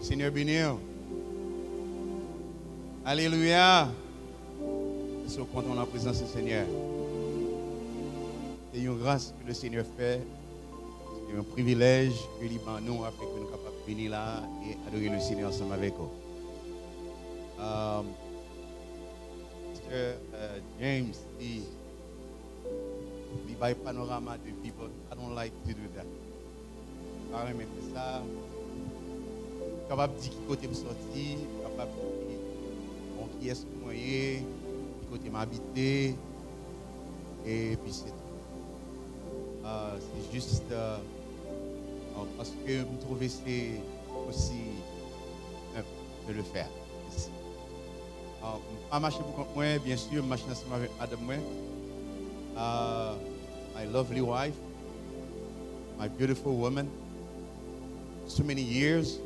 Seigneur béni. Alléluia. Nous sommes contents de la présence du Seigneur. C'est une grâce que le Seigneur fait. C'est un privilège que nous a fait que nous sommes capables de venir là et adorer le Seigneur ensemble avec vous. James, he by panorama de people. I don't like to do that. Par exemple, ça, capable de dire qui côté me sorti, capable de dire bon, qui est-ce que moi, qui côté m'habiter, et puis c'est tout. C'est juste parce que je trouvais que c'est aussi de le faire. Je ne pas marcher pour moi, bien sûr, je marche ensemble avec madame moi. My lovely wife, my beautiful woman. So many years.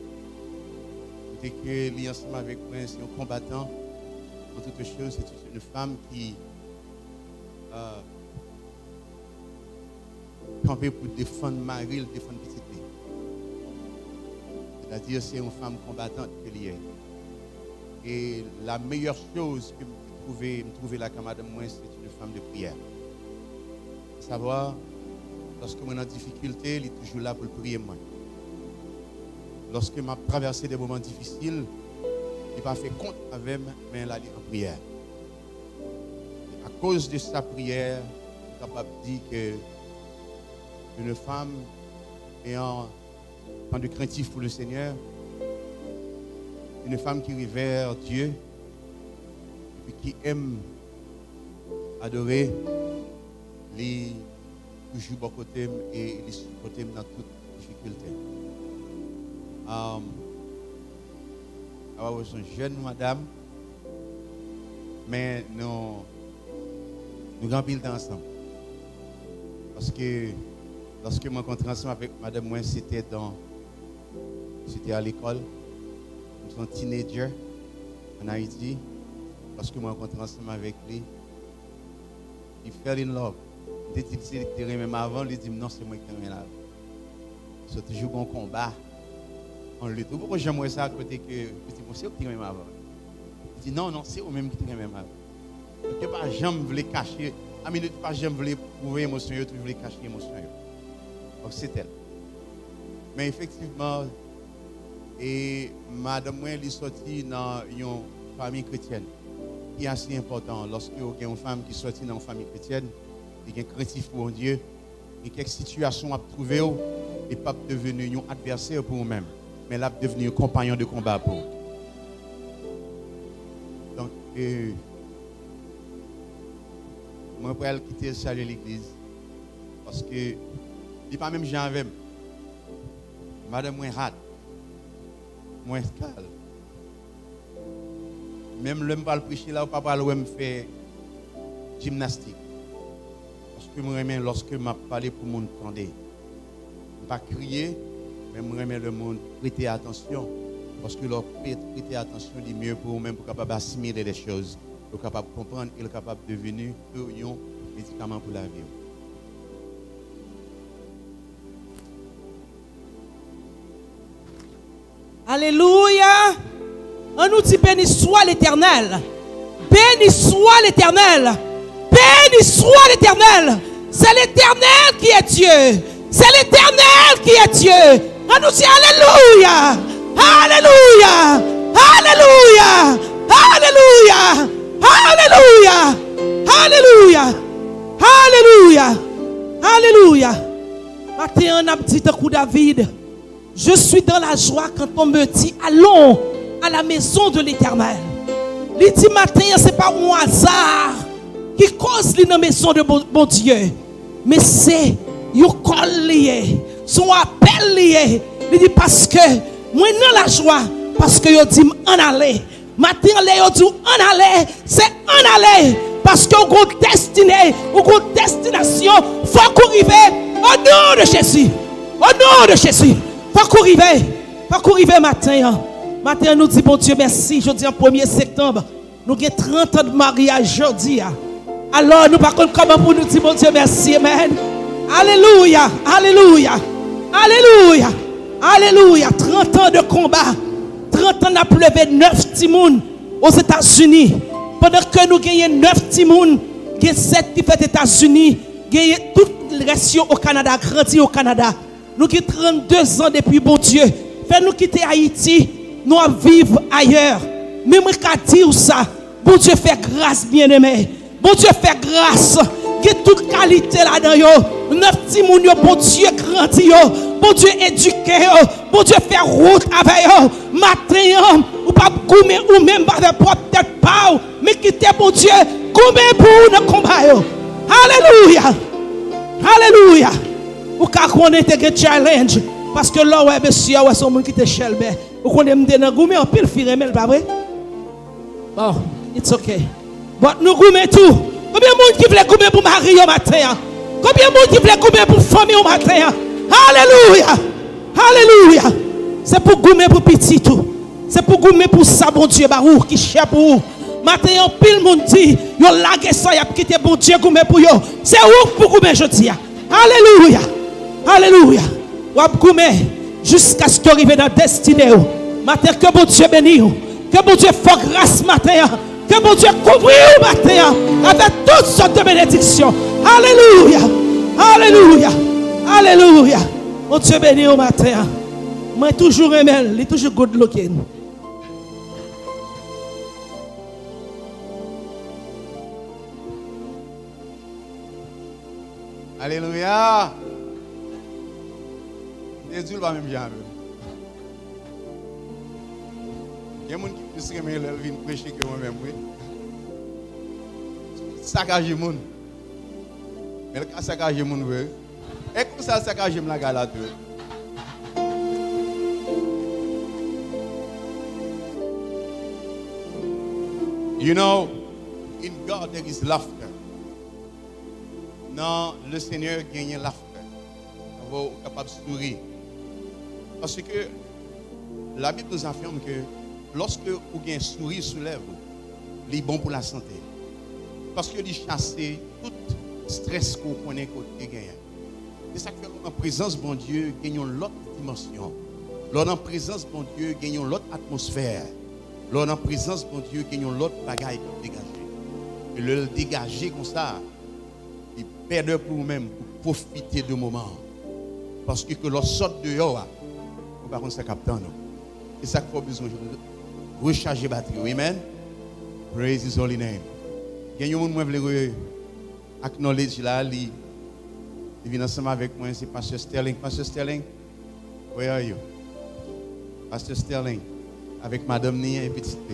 Dès que l'y ensemble avec moi, c'est un combattant. En toute chose, c'est une femme qui campait pour défendre Marie, défendre petite. C'est-à-dire, c'est une femme combattante que l'y est. Et la meilleure chose que je trouvais là comme madame moi, c'est une femme de prière. Savoir, lorsque je suis en difficulté, elle est toujours là pour prier moi. Lorsque je traversé des moments difficiles, il n'a pas fait compte avec moi, mais elle est en prière. Et à cause de sa prière, je suis capable de dire que une femme ayant tant de craintif pour le Seigneur, une femme qui révère Dieu et qui aime adorer, les toujours bon côté et les supporter dans toute difficulté. Je suis une jeune madame, mais nous avons pile temps ensemble. Parce que lorsque je me rencontré ensemble avec madame, moi, c'était à l'école. Nous sommes teenagers en Haïti. Lorsque je me rencontré ensemble avec lui, il fell in love. Il dit que même avant, il dit non, c'est moi qui t'aime là. C'est toujours un combat. On le trouve. Pourquoi j'aimerais ça à côté que je dis bon, c'est vous qui t'aime avant. Il dit non, c'est vous-même qui t'aime avant. Je ne pas jamais voulu cacher. À minute pas jamais voulu prouver l'émotion, je voulais cacher l'émotion. Donc c'est elle. Mais effectivement, et madame moi, elle est sortie dans une famille chrétienne. Qui est assez important lorsque il y a une femme qui est sortie dans une famille chrétienne. Il y a un craintif pour Dieu, et quelques situations à trouver, et pas devenir un adversaire pour vous-même, mais là devenir un compagnon de combat pour vous. Donc, moi, je vais quitter saluer l'église, parce que il n'est pas même Jean avec moi. Madame, moi, rate, moi, calme. Même le pas le prêcher là, papa, le me fait gymnastique. Parce que moi, lorsque je parle pour le monde, je ne pas crier, mais je remets le monde prêter attention. Parce que leur prêter attention, c'est mieux pour vous-même, pour capable assimiler les choses, pour capable comprendre et capable de devenir un médicament pour la vie. Alléluia. On nous dit béni soit l'Éternel. Béni soit l'Éternel. Béni soit l'Éternel. C'est l'Éternel qui est Dieu. C'est l'Éternel qui est Dieu. On nous dit Alléluia. Alléluia. Alléluia. Alléluia. Alléluia. Alléluia. Alléluia. Alléluia. Matin, on a dit un coup David. Je suis dans la joie quand on me dit allons à la maison de l'Éternel. Il dit matin, ce n'est pas un hasard qui cause dans la maison de bon Dieu. Mais c'est un col lié, son appel lié. Il dit parce que moi dans la joie, parce que il dit en aller. Matin, il dit en aller, c'est en aller. Parce que vous avez destiné, vous avez destination, il faut qu'on arrive au nom de Jésus. Au nom de Jésus. Il faut qu'on arrive matin. Matin, nous disons, bon Dieu, merci. Je dis en 1er septembre, nous avons 30 ans de mariage aujourd'hui. Alors, nous ne pouvons pas comment pour nous dire, bon Dieu, merci. Amen. Alléluia. Alléluia. Alléluia. Alléluia. 30 ans de combat. 30 ans, on a levé 9 timouns aux États-Unis. Pendant que nous gagnons 9 timouns, il y a 7 qui fait États-Unis, il y a tout le reste au Canada, grandi au Canada. Nous qui 32 ans depuis bon Dieu. Fait nous quitter Haïti, nous vivre ailleurs. Mais moi, je dire ça, bon Dieu fait grâce, bien-aimé. Bon Dieu fait grâce. Il y a toute qualité là-dedans. 9 petits moun yo, bon Dieu grandi yo. Bon Dieu éduqué yo. Bon Dieu fait route avec yo. Matin, ou pas goumer ou même pas de propre tête pas. Mais quitter bon Dieu, goumer pour nous combat yo. Alléluia. Alléluia. Ou ka connaître que challenge. Parce que là, ouais, monsieur, ouais, son monde qui te chelbe. Ou qu'on aime dans goumer en pile firemel, pas vrai? Bon, it's okay. But nous goumer tout. Combien de monde qui voulait goumer pour mari au matin? Combien de monde qui voulait goumer pour famille au matin? Alléluia. Alléluia. C'est pour goumer pour petit tout. C'est pour goumer pour ça, bon Dieu, barou, qui cher pour vous. Matin, pile monde dit, yo lague ça, y a quitté bon Dieu goumer pour yo. C'est où pour goumer, je dis. Alléluia. Alléluia. Ou ap goumer jusqu'à ce que arrive dans la destinée. Matin, que bon Dieu bénisse. Que bon Dieu fasse grâce matin. Que bon Dieu couvre au matin avec toutes sortes de bénédictions. Alléluia. Alléluia. Alléluia. Mon Dieu béni au matin. Moi toujours aimé, il est toujours good looking. Alléluia. Jésus va même bien. Il y a des gens qui plus aimer leur vie prêcher que moi-même. Saccager les gens. Mais le cas saccager les gens, et comme ça, saccager la galade. You know, in God there is laughter. Non, le Seigneur gagne laughter. Vous êtes capable de sourire. Parce que la Bible nous affirme que lorsque vous avez un sourire sur les lèvres, il est bon pour la santé. Parce que il chasse tout stress qu'on connaît côté gagnant. C'est ça que en présence de bon Dieu, gagnons l'autre dimension. Lors en présence de bon Dieu, gagnons l'autre atmosphère. Lors en présence de bon Dieu, gagnons l'autre bagaille pour dégager. Et le dégager comme ça, il perd pour vous-même pour profiter du moment. Parce que lorsque sort dehors, on va ça capter nous. C'est ça qu'il faut besoin de recharger la batterie. Amen. Praise His holy name. Il y a un monde qui veut acknowledge là, il vient ensemble avec moi, c'est Pasteur Sterling. Pasteur Sterling, where are you? Pasteur Sterling, avec Madame Nia et Petite P.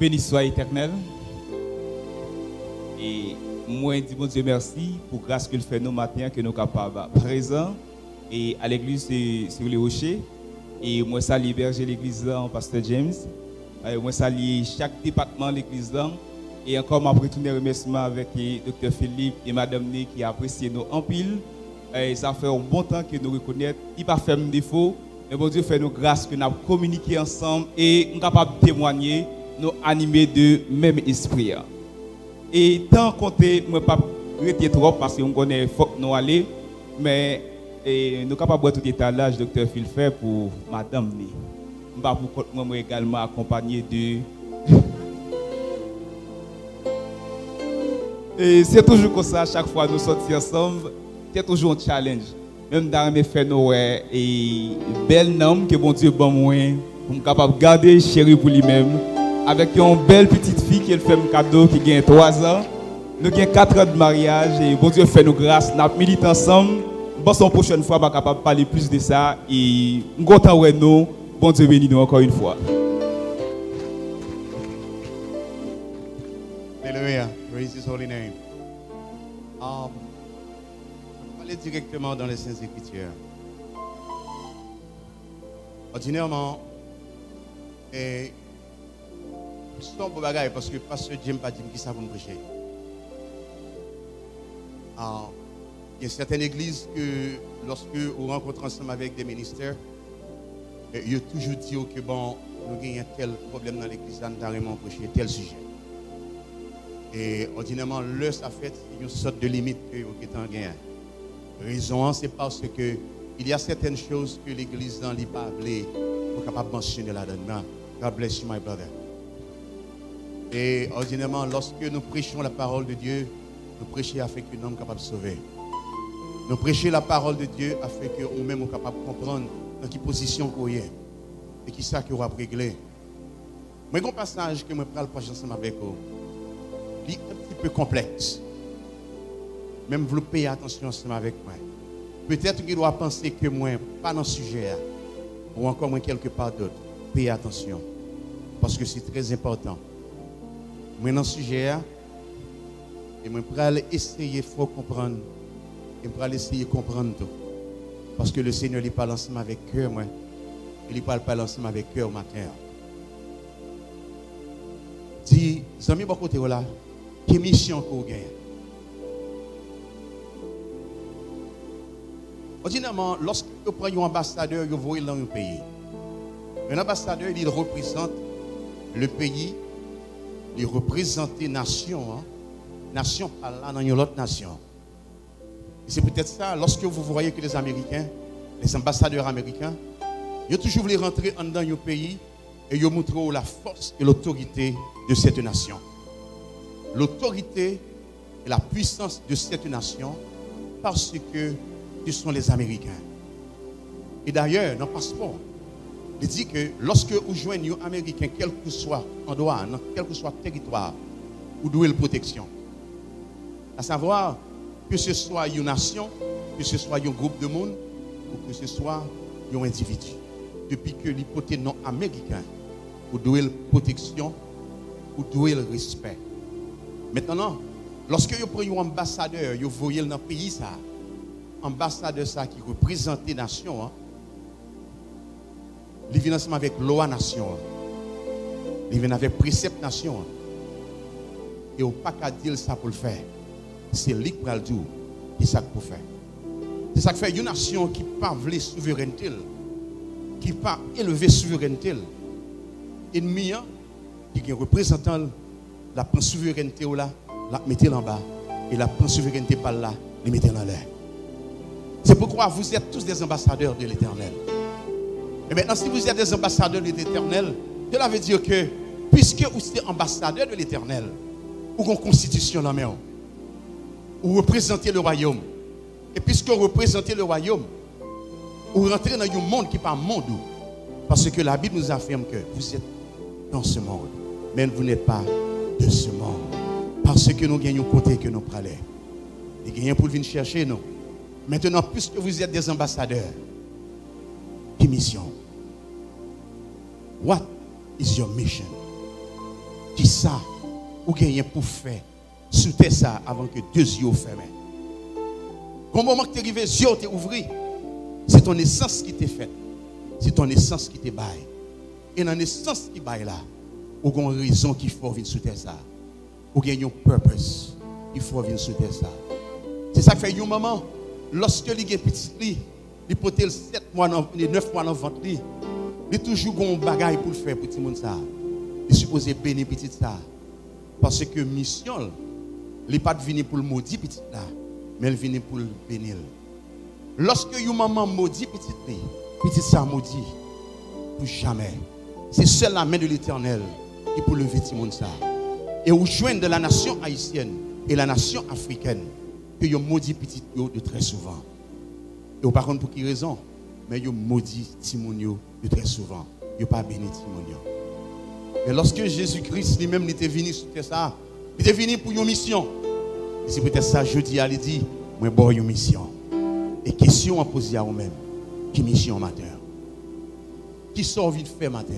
Béni soit éternel. Et moi, je dis bon Dieu merci pour la grâce qu'il fait nous matin, que nous sommes capables présents et à l'église sur les rochers. Et moi, ça berger l'église en Pasteur James. Et moi, ça chaque département de l'église. Et encore, après tous les remerciements avec Dr. Philippe et Madame Né qui apprécient nous en pile. Et ça fait un bon temps que nous reconnaissons. Il n'a pas fait de défaut. Mais bon Dieu fait nous grâce que nous avons communiqué ensemble et nous sommes capables de témoigner, nous animer de même esprit. Et tant qu'on est, moi pas rester trop parce qu'on connaît faut que nous aller, mais nous sommes capables de tout étalage Dr. Phil fait pour Madame Né. Pas pour moi également accompagné de. Et c'est toujours comme ça, chaque fois nous sortons ensemble, c'est toujours un challenge. Même dans mes faits, nous et bel nom que bon Dieu bon moi, pour capable garder chéri pour lui-même. Avec une belle petite fille qui fait un cadeau qui a 3 ans. Nous avons 4 ans de mariage et bon Dieu fait nous grâce. Nous militons ensemble. Bon, la prochaine fois, nous sommes capables de parler plus de ça. Et nous sommes contents de nous. Bon Dieu bénisse nous encore une fois. Alléluia. Praise His holy name. On va aller directement dans les Saintes Écritures. Ordinairement, et c'est un beau bagage parce que Pasteur Jim pas dit qui ça vous me prêcher. Il y a certaines églises que lorsque vous rencontrez ensemble avec des ministères, il y a toujours dit que bon, nous avons tel problème dans l'église, nous avons prêché tel sujet. Et ordinairement, le ça fait une sorte de limite que vous avez gagné. Raison, c'est parce que il y a certaines choses que l'Église dans n'est pas capable de mentionner là-dedans. God bless you, my brother. Et ordinairement, lorsque nous prêchons la parole de Dieu, nous prêchons afin qu'un homme capable de sauver. Nous prêchons la parole de Dieu afin que nous-mêmes sommes capables de comprendre dans quelle position qu'on est et qui ça qu'on va régler. Mais un passage que je vais prendre ensemble avec vous, il est un petit peu complexe. Même vous payez attention ensemble avec moi. Peut-être qu'il doit penser que moi, pas dans ce sujet, ou encore moi quelque part d'autre. Payez attention. Parce que c'est très important. Moi dans ce sujet, et moi je vais essayer de comprendre. Et je vais essayer de comprendre tout. Parce que le Seigneur il parle ensemble avec cœur, moi. Il parle ensemble avec cœur matin. Dis, amis, bon côté là, quelle mission qu'on gagne? Ordinairement, lorsque vous prenez un ambassadeur, vous voyez dans un pays. Un ambassadeur, il représente le pays, il représente la nation. Nation par là dans une autre nation. Et c'est peut-être ça, lorsque vous voyez que les Américains, les ambassadeurs américains, ils toujours voulu rentrer dans un pays et ils montrent la force et l'autorité de cette nation. L'autorité et la puissance de cette nation parce que ce sont les Américains. Et d'ailleurs, dans le passeport, il dit que lorsque vous joignez un Américain, quel que soit endroit, quel que soit territoire, vous devez la protection. À savoir que ce soit une nation, que ce soit un groupe de monde, ou que ce soit un individu. Depuis que l'hypothèse non américain, vous devez la protection, vous devez le respect. Maintenant, lorsque vous prenez un ambassadeur, vous voyez dans le pays, ça, ambassadeur ça qui représente la nation, il vient ensemble avec loi nation, il vient avec précepte nation, et on n'a pas qu'à dire ça pour le faire. C'est lui qui va le dire, qui ça pour faire. C'est ça qui fait une nation qui n'a pas de souveraineté, qui n'a pas élevé souveraineté. Ennemi, qui est représentant la souveraineté là, la mettez en bas, et la souveraineté par là, la mettez en l'air. C'est pourquoi vous êtes tous des ambassadeurs de l'Éternel. Et maintenant, si vous êtes des ambassadeurs de l'Éternel, cela veut dire que, puisque vous êtes ambassadeurs de l'Éternel, vous avez une constitution dans la main, vous représentez le royaume. Et puisque vous représentez le royaume, vous rentrez dans un monde qui n'est pas un monde. Parce que la Bible nous affirme que vous êtes dans ce monde, mais vous n'êtes pas de ce monde. Parce que nous gagnons côté que nous prenons. Nous gagnons pour venir chercher nous. Maintenant, puisque vous êtes des ambassadeurs, quelle mission? What is your mission? Qui ça vous gagnez pour faire? Soutez ça avant que deux yeux fermés. Au moment que tu es arrivé, les yeux t'es ouverts. C'est ton essence qui t'est faite. C'est ton essence qui t'est baille. Et dans l'essence qui baille là, vous avez une raison qu'il faut venir soutenir ça. Vous avez un purpose. Il faut venir soutenir ça. C'est ça qui fait un moment, lorsque il y a un petit, il peut être 7 mois, 9 mois dans le ventre, il y a toujours un bagage pour le faire pour tout le monde ça. Il est supposé bénir petit ça. Parce que mission, il n'est pas venu pour le maudit petit là, mais il vient pour le bénir. Lorsque une maman maudit petit ça maudit, pour jamais. C'est seule la main de l'Éternel qui peut lever tout le monde ça. Et vous joignez de la nation haïtienne et la nation africaine que vous maudit petit de très souvent. Et par contre, pour quelle raison? Mais vous maudit Timonio de très souvent. Vous pas béni Timonio. Mais lorsque Jésus-Christ lui-même était venu sur ça, il était venu pour une mission. Et c'est peut-être ça, jeudi, il dit, moi, bon, une mission. Et question à poser à vous-même. Qui mission matin? Qui sont envie de faire matin?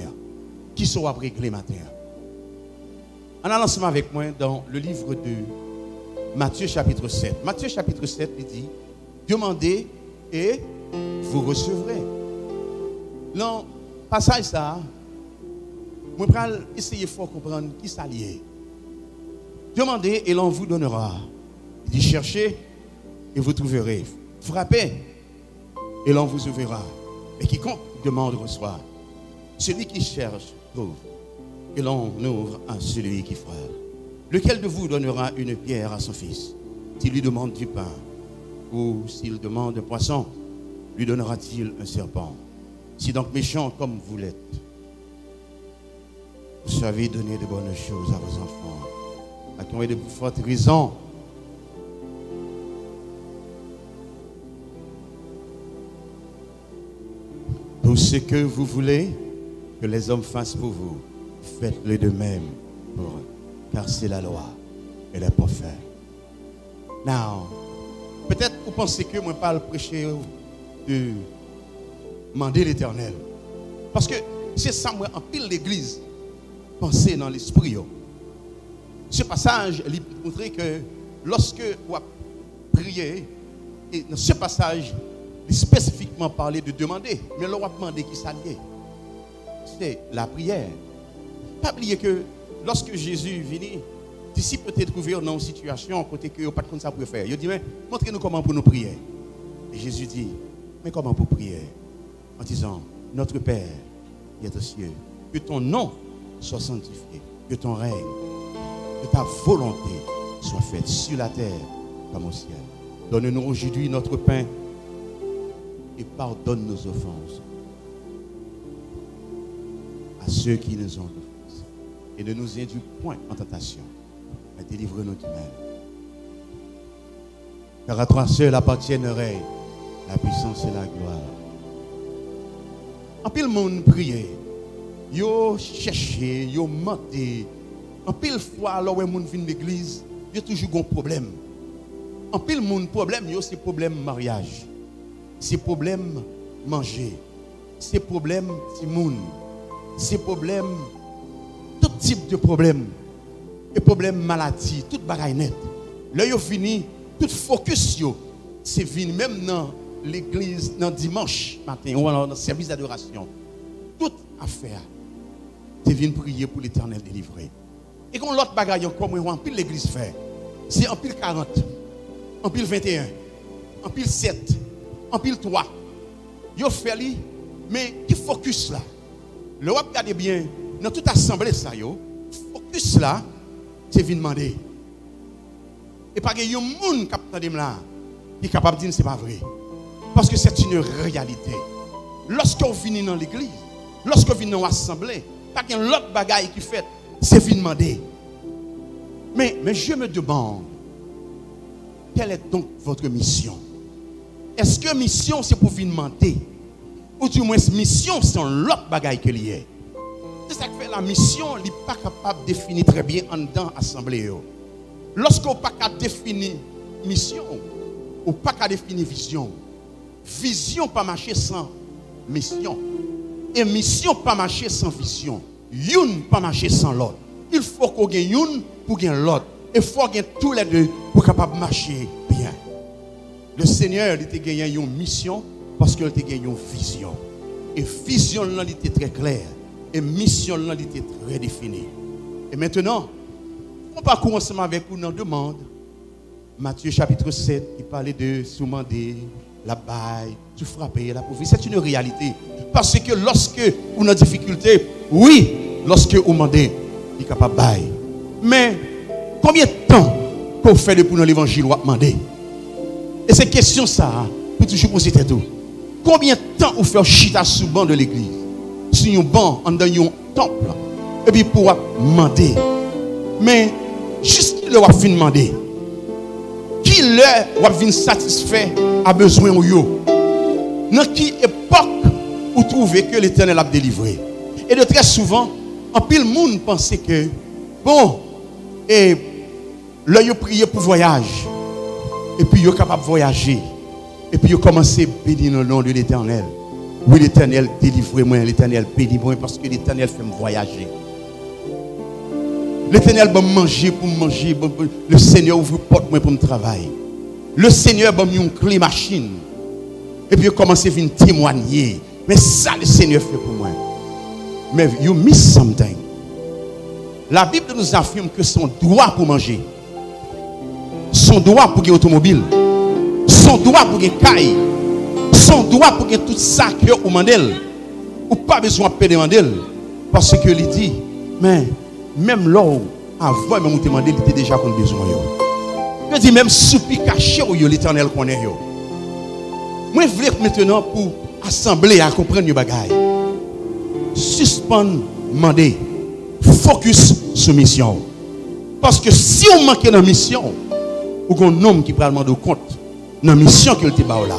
Qui sont à régler matin? En allant ensemble avec moi dans le livre de Matthieu chapitre 7. Matthieu chapitre 7, il dit, demandez et vous recevrez. Dans le passage ça, je vais essayer de comprendre qui ça lié. Demandez et l'on vous donnera. Il dit, cherchez et vous trouverez. Frappez et l'on vous ouvrira. Mais quiconque demande reçoit. Celui qui cherche trouve. Et l'on ouvre à celui qui frappe. Lequel de vous donnera une pierre à son fils s'il lui demande du pain? Ou s'il demande un poisson, lui donnera-t-il un serpent? Si donc méchant comme vous l'êtes, vous savez donner de bonnes choses à vos enfants, à qui ont de fortes raisons. Tout ce que vous voulez que les hommes fassent pour vous, faites-le de même pour eux, car c'est la loi et les prophètes. Now, peut-être vous pensez que moi parle prêcher de demander l'Éternel, parce que c'est ça moi en pile l'église penser dans l'esprit. Ce passage il montre que lorsque vous priez, et dans ce passage il spécifiquement parler de demander, mais l'on va demander qui ça lié, c'est la prière. Pas oublier que lorsque Jésus venu, disciples peut-être trouvé dans une situation côté que pas de quoi ça pour faire. Il dit mais montrez-nous comment pour nous prier. Et Jésus dit mais comment pour prier? En disant notre Père qui est aux cieux, que ton nom soit sanctifié, que ton règne, que ta volonté soit faite sur la terre comme au ciel. Donne-nous aujourd'hui notre pain et pardonne nos offenses à ceux qui nous ont offensés. Et ne nous induis point en tentation, mais délivre-nous du mal. Car à toi seul appartiennent le règne, la puissance et la gloire. En pile monde prier, yo chercher, yo mentir. En pile fois alors où monde vient de l'église, il y a toujours un problème. En pile monde problème, yo c'est problème mariage. C'est problème manger. C'est problème timoun. C'est problème tout type de problème. Et problème maladie, tout bagaille net. Là yo fini, tout focus yo, c'est venu même dans l'église dans dimanche matin ou dans le service d'adoration. Toute affaire, c'est venu prier pour l'Éternel délivrer. Et quand l'autre bagaille encore moi en pile l'église fait, c'est en pile 40, en pile 21, en pile 7, en pile 3. Yo fait li, mais qui focus là? Le wap regardez bien dans toute assemblée ça yo, focus là, c'est venu demander. Et pas qu'il y a un monde qui est capable de dire que ce n'est pas vrai. Parce que c'est une réalité. Lorsqu'on vient dans l'église, lorsqu'on vient dans l'assemblée, pas qu'il y a l'autre bagaille qui fait, c'est venu demander. Mais je me demande, quelle est donc votre mission? Est-ce que mission c'est pour venir demander? Ou du moins mission c'est l'autre bagaille que lié? C'est ça qui fait la mission, il n'est pas capable de définir très bien en dedans l'assemblée. Lorsqu'on n'a pas qu'à définir mission, ou pas qu'à définir vision, vision pas marcher sans mission, et mission pas marcher sans vision, une pas marcher sans l'autre. Il faut qu'on gagne une pour gagner l'autre, il faut gagner tous les deux pour capable marcher bien. Le Seigneur il a gagné une mission parce qu'il a gagné une vision, et vision là il était très claire, et mission là il était très définie. Et maintenant on va commencer avec une demande. Matthieu chapitre 7, qui parlait de sous-demander, la baille, tout frapper, la pauvreté. C'est une réalité. Parce que lorsque on a des difficultés, oui, lorsque vous demandez, il est capable de bailler. Mais combien de temps qu'on fait pour l'évangile ou demander? Et c'est question ça, pour toujours poser tout. Combien de temps on fait chita sous le banc de l'église, sur un banc, dans un temple, et puis pour demander? Mais juste le wap fin demander. Qui le wap vin satisfait à besoin ou yo? Dans qui époque vous trouvez que l'Éternel a délivré? Et de très souvent, en pile monde pensait que bon, et là yo prié pour voyage. Et puis yo capable de voyager. Et puis yo commencé à bénir le nom de l'Éternel. Oui, l'Éternel délivre moi, l'Éternel bénit moi parce que l'Éternel fait me voyager. L'Éternel va manger pour manger. Le Seigneur ouvre porte pour me travailler. Le Seigneur va me une clé machine. Et puis, il commence à venir témoigner. Mais ça, le Seigneur fait pour moi. Mais you miss something. La Bible nous affirme que son droit pour manger, son droit pour gagner automobile, son droit pour gagner caille, son droit pour gagner tout ça que vous demandez, ou pas besoin de demander. Parce que il dit, mais même là, avant même te demander, il était déjà qu'on besoin yo. Je dis même soupi caché yo l'Éternel connaît yo. Moi je voulais maintenant pour assembler à comprendre yo bagaille. Suspendre, demander, focus sur mission. Parce que si on manque dans mission, ou qu'on un homme qui prend de compte dans la mission qu'il te bat là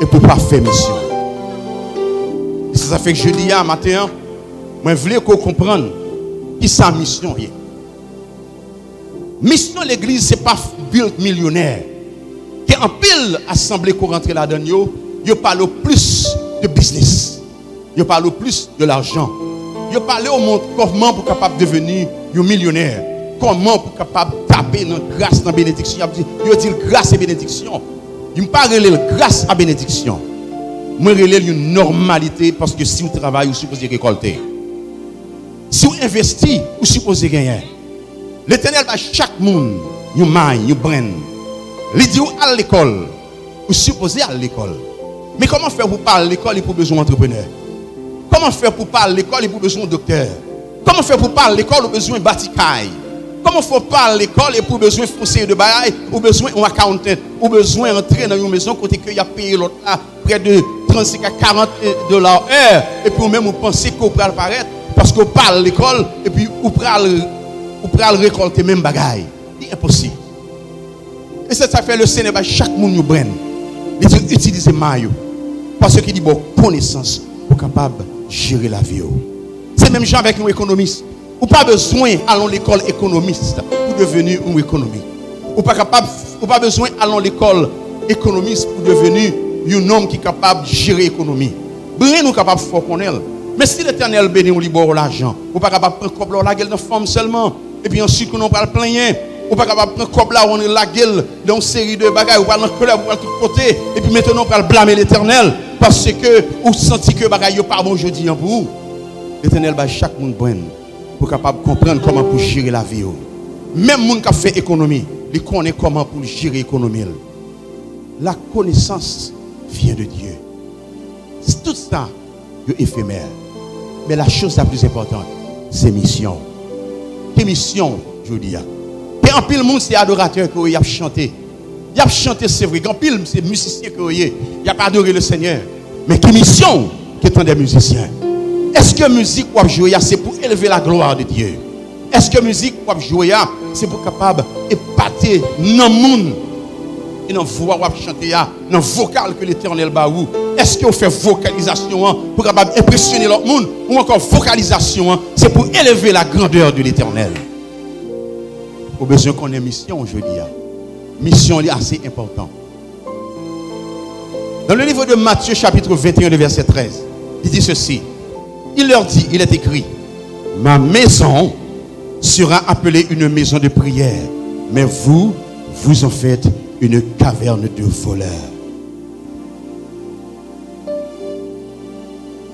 et pour pas faire mission. Et ça fait que je dis à matin, moi je voulais qu'on comprenne qui sa mission est. Mission l'église c'est pas build millionnaire. Que en pile assemblée qu'on rentre là-dedans yo parle plus de business. Yo parle plus de l'argent. Yo parle au monde comment pour capable devenir un millionnaire. Comment pour capable taper dans grâce dans bénédiction. Yo dit grâce et bénédiction. Je ne pas relève grâce à bénédiction. Je relève une normalité parce que si vous travaillez, vous supposez récolter. Si vous investissez, vous supposez gagner. L'Éternel va chaque monde, you mind, you brain. Il dit à l'école, vous supposez à l'école. Mais comment faire pour parler à l'école et pour besoin d'entrepreneur? Comment faire pour parler à l'école et pour besoin de docteur? Comment faire pour parler à l'école et pour besoin de baticaille? Comment faut parler à l'école et pour besoin de conseiller de bail, ou besoin d'un accountant, ou besoin d'entrer dans une maison côté qu'il y a payé l'autre là près de 35 à 40 dollars heure et puis même vous pensez qu'on peut apparaître parce qu'on parle à l'école et puis vous pouvez récolter même bagaille. C'est impossible. Et ça fait le Seigneur chaque monde nous prenne. Il dit utiliser maillot parce qu'il dit bon connaissance pour capable gérer la vie. C'est même genre avec un économiste. Ou pas besoin d'aller à l'école économiste pour devenir un économiste. Ou pas besoin d'aller à l'école économiste pour devenir un homme qui est capable de gérer l'économie. Rien nous capable de faire connaître. Mais si l'Éternel bénit ou libère l'argent, ou pas capable de prendre comme la gueule dans forme seulement, et puis ensuite qu'on pas le plaigner, ou pas capable de prendre comme là on est la gueule dans une série de bagages, ou pas dans le club, ou pas de tous côtés, et puis maintenant on peut blâmer l'Éternel parce que vous sentez que bagages n'est pas bon jeudi pour vous. L'Éternel va chaque monde prendre pour capable de comprendre comment pour gérer la vie. Même les gens qui fait économie, ils connaissent comment pour gérer l'économie. La connaissance vient de Dieu. Tout ça est éphémère. Mais la chose la plus importante, c'est mission. Quelle mission, je dis. Et en pile, le monde, c'est adorateur qui a chanté. Il a chanté, c'est vrai. En pile, c'est musicien qui a pas adoré le Seigneur. Mais quelle mission qui est des musiciens? Est-ce que la musique qu'on joue, c'est pour élever la gloire de Dieu? Est-ce que la musique qu'on joue, c'est pour capable épater dans le monde? Et dans la voix qu'on chante, dans le vocal que l'Éternel bat où? Est-ce qu'on fait vocalisation pour capable impressionner l'autre monde? Ou encore vocalisation, c'est pour élever la grandeur de l'Éternel? Au besoin qu'on ait mission, je dis. Mission est assez importante. Dans le livre de Matthieu, chapitre 21, verset 13, il dit ceci. Il leur dit, il est écrit, ma maison sera appelée une maison de prière, mais vous en faites une caverne de voleurs.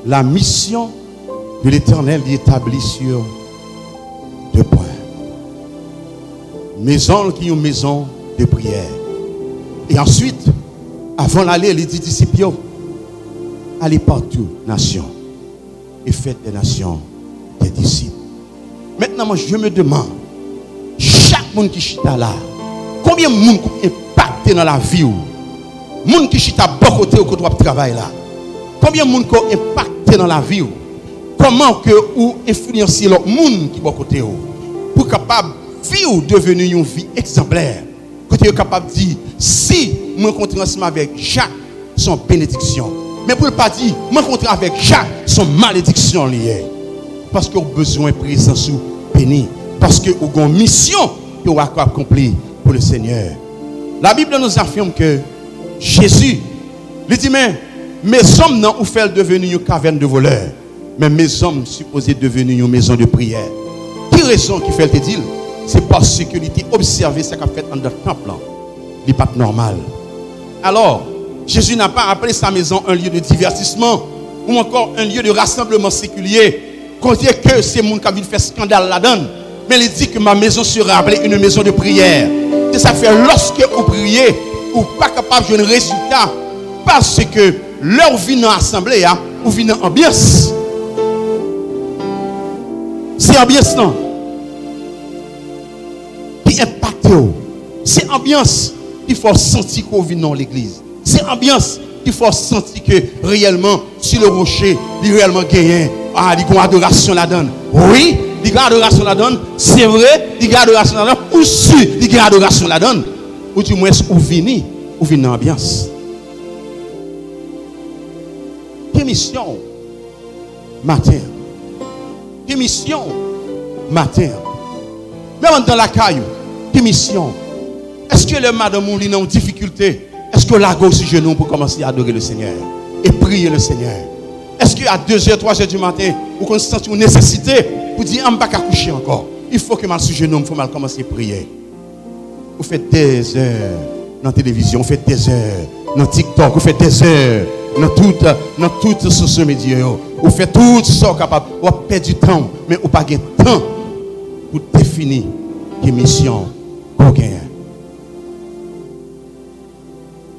La mission de l'Éternel est établie sur 2 points. Maison qui est une maison de prière. Et ensuite, avant d'aller, il dit disciples, allez partout, nation. Et faites des nations des disciples. Maintenant, moi, je me demande, chaque monde qui chita là, combien de monde qui impacté dans la vie ou monde qui chita à bon côté ou côté de travail là, combien de monde qui impacté dans la vie ou comment que ou influencer l'autre monde qui est bon côté ou pour capable vivre devenir une vie exemplaire. Côté capable de dire si moi rencontre ensemble avec Jacques, son bénédiction. Mais pour ne pas dire, je rencontre avec Jacques, son malédiction liée. Parce que vous avez besoin de présence bénie. Parce que vous avez une mission que vous avez accomplie pour le Seigneur. La Bible nous affirme que Jésus, il dit, mais mes hommes n'ont pas fait devenir une caverne de voleurs. Mais mes hommes supposés devenir une maison de prière. Quelle raison qui fait le dire? C'est parce qu'il était observé ce qu'a fait dans le temple. Il n'est pas normal. Alors, Jésus n'a pas appelé sa maison un lieu de divertissement ou encore un lieu de rassemblement séculier. Qu'on dit que c'est mon qui a fait scandale là-dedans. Mais il dit que ma maison sera appelée une maison de prière. Et ça fait lorsque vous priez, vous n'êtes pas capable de jouer un résultat parce que leur vie dans l'assemblée, ou vie dans l'ambiance. C'est ambiance non. côté. C'est ambiance qu'il faut sentir qu'on vit dans l'église. C'est ambiance qu'il faut sentir que réellement, sur le rocher, il est réellement gagné. Ah, il y a une adoration là-dedans. Oui, il y a une adoration là-dedans. C'est vrai, il y a une adoration là-dedans. Ou si il y a une adoration là-dedans. Ou du moins, ou vini dans l'ambiance. Mission matin. Mission matin. Même dans la caillou, mission. Est-ce que le madame est en difficulté? Est-ce que la gauche sur genou pour commencer à adorer le Seigneur et prier le Seigneur? Est-ce qu'à 2h, 3h du matin, vous constatez une nécessité pour dire, je ne vais pas coucher encore. Il faut que mal sur genou, il faut mal commencer à prier. Vous faites des heures dans la télévision, vous faites des heures dans TikTok, vous faites des heures dans toutes ces médias. Vous faites tout ça capable. Vous perdez du temps, mais vous n'avez pas de temps pour définir quelle mission vous gagnez.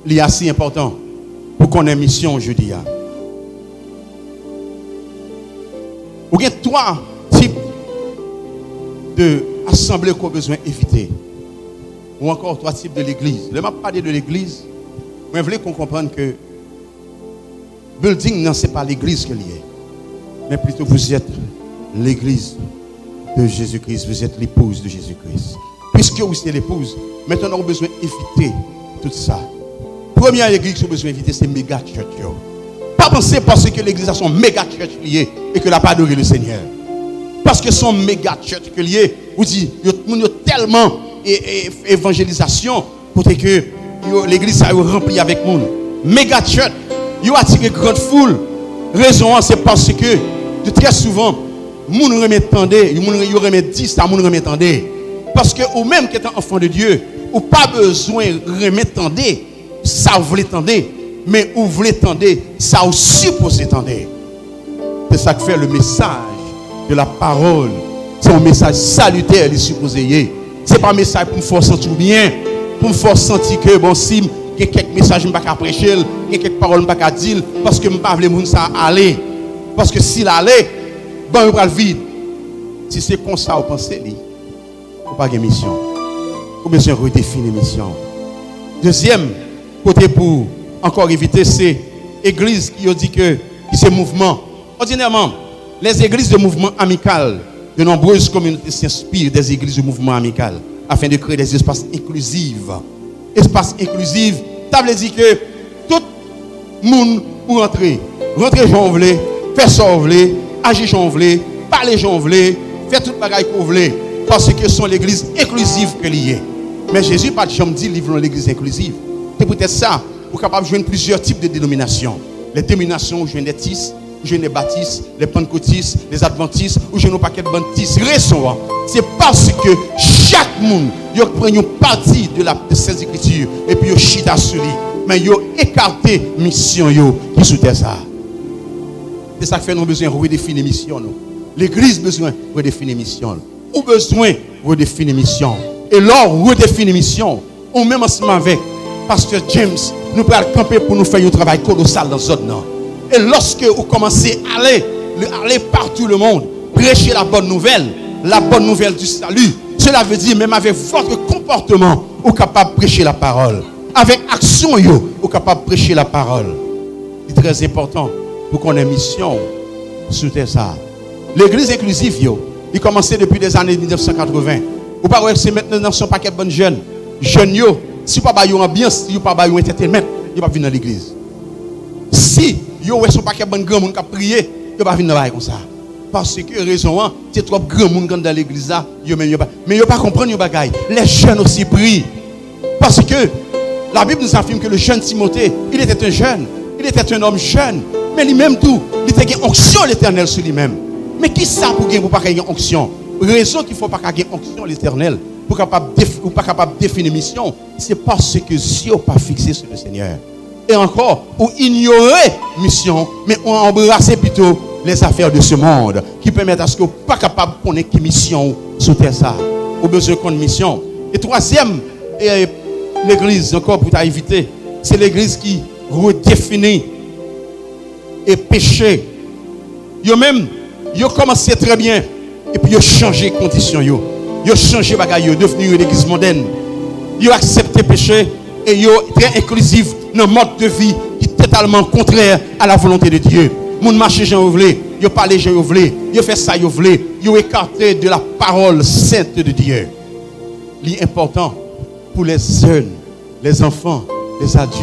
Il est assez important pour qu'on ait une mission aujourd'hui. Vous avez 3 types d'assemblées qu'on a besoin d'éviter. Ou encore 3 types de l'église. Je ne vais pas parler de l'église, mais je voulais qu'on comprenne que building, non, ce n'est pas l'église que lié. Mais plutôt vous êtes l'église de Jésus-Christ. Vous êtes l'épouse de Jésus-Christ. Puisque vous êtes l'épouse, maintenant on a besoin d'éviter tout ça. Première église que vous avez besoin d'éviter, c'est méga church. Pas penser parce que l'église a son méga church lié et que n'a pas adoré le Seigneur. Parce que son méga church lié, vous dites, il y a tellement évangélisation pour que l'église a rempli avec nous. Méga church, il a attiré grande foule. Raison, c'est parce que très souvent, les gens remettent les gens remettent 10, les gens remettent. Parce que ou même qui est un enfant de Dieu, ou pas besoin de remettre ça vous voulez tendre, mais vous voulez tendre, ça vous suppose tendre. C'est ça que fait le message de la parole. C'est un message salutaire, il supposé. Ce n'est pas un message pour me faire sentir bien, pour me faire sentir que bon, si il y a quelques messages que je ne peux pas prêcher, il y a quelques paroles que je ne peux pas dire, parce que je ne peux pas les gens aller. Parce que s'il allait, bon, il va le vide. Si c'est comme ça, vous pensez, vous n'avez pas de mission. Vous avez besoin de redéfinir la mission. Deuxième côté pour encore éviter, c'est l'église qui dit que c'est mouvement. Ordinairement, les églises de mouvement amical, de nombreuses communautés s'inspirent des églises de mouvement amical afin de créer des espaces inclusifs. Espaces inclusifs, ça veut dire que tout le monde pour rentrer. Rentrer, j'en voulais, faire ça, j'en voulais, agir, j'en voulais, parler, j'en voulais, faire tout le bagage qu'on voulait. Parce que ce sont l'église inclusive que liée. Mais Jésus n'a pas jamais dit livre dans l'église inclusive. C'est peut-être ça, pour capable de joindre plusieurs types de dénominations. Les dénominations où je viens des tis, où je viens des baptistes, les pentecôtistes, les adventistes, où je viens des paquets de baptistes. Raison, c'est parce que chaque monde, il prend une partie de ces écritures et puis il chita sur lui. Mais il a écarté la mission qui soutient ça. C'est ça qui fait nous besoin de redéfinir la mission. L'église a besoin de redéfinir la mission. Ou besoin de redéfinir la mission. Et lors redéfinir la mission, on même ensemble avec Pasteur James, nous pouvons camper pour nous faire un travail colossal dans cette zone. Et lorsque vous commencez à aller partout le monde, prêcher la bonne nouvelle du salut, cela veut dire même avec votre comportement, vous êtes capable de prêcher la parole. Avec action, vous êtes capable de prêcher la parole. C'est très important pour qu'on ait une mission sur ça. L'église inclusive, il a commencé depuis les années 1980. Vous ne c'est maintenant dans son paquet de bonnes jeunes. Jeunes, si vous n'avez pas une ambiance, si vous n'avez pas un entertainment, vous ne pouvez pas venir dans l'église. Si vous avez un paquet de bonnes gens qui prient, vous ne pouvez pas venir comme ça. Parce que raison, c'est trop grand monde dans l'église là, mais vous ne pas comprendre les bagailles. Les jeunes aussi prient. Parce que la Bible nous affirme que le jeune Timothée, il était un jeune, il était un homme jeune, mais lui-même tout, il était une onction l'éternel sur lui-même. Mais qui ça pour ne pas avoir une onction? Raison qu'il ne faut pas avoir une onction l'éternel. Pour pas capable de définir mission, c'est parce que Dieu n'est pas fixé sur le Seigneur. Et encore, ou ignorer mission, mais on embrasser plutôt les affaires de ce monde, qui permettent à ce que vous pas capable de connaître quelle mission sur terre ça. Ou besoin de mission. Et troisième, l'église, encore pour t'éviter, c'est l'église qui redéfinit et péché. Yo même, yo commencé très bien, et puis yo changé condition yo. Ils ont changé bagaille, ils sont devenus une église mondaine. Ils ont accepté le péché et ils sont très inclusifs dans un mode de vie qui est totalement contraire à la volonté de Dieu. Moun marché Jean Ouvelé, ils parlé Jean Ouvelé, ils fait ça Ouvelé, ils ont écarté de la parole sainte de Dieu. L'important pour les jeunes, les enfants, les adultes,